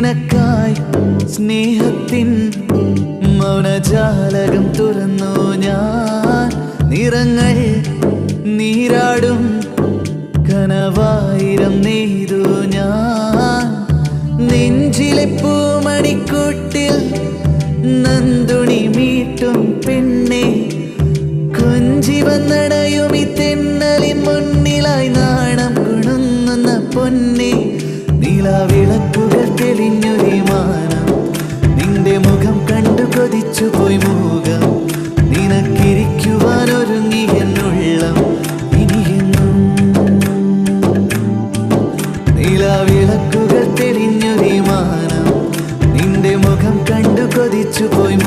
നിനക്കായി സ്നേഹത്തിൻ മൗനജാലകം തുറന്നു ഞാൻ. നിറങ്ങൾ നീരാടും കനവായിരം നെയ്തു ഞാൻ. നെഞ്ചിലെ പൂമണിക്കൂട്ടിൽ നന്ദുണി മീട്ടും പെണ്ണെ, കൊഞ്ചി വന്നടയും ഈ തെന്നലിൻ മുന്നിലായി നാണം കുണുങ്ങുന്ന പൊന്നെ. നിലാവിളക്കുകൾ തെളിഞ്ഞൊരു മാനം, നിന്റെ മുഖം കണ്ടു കൊതിച്ചു പോയി മുഖം. നിനക്കിരിക്കുവാനൊരുങ്ങി എന്നുള്ളം ഇനിയെന്നും. നിലാവിളക്കുകൾ തെളിഞ്ഞൊരു മാനം, നിന്റെ മുഖം കണ്ടു കൊതിച്ചു പോയി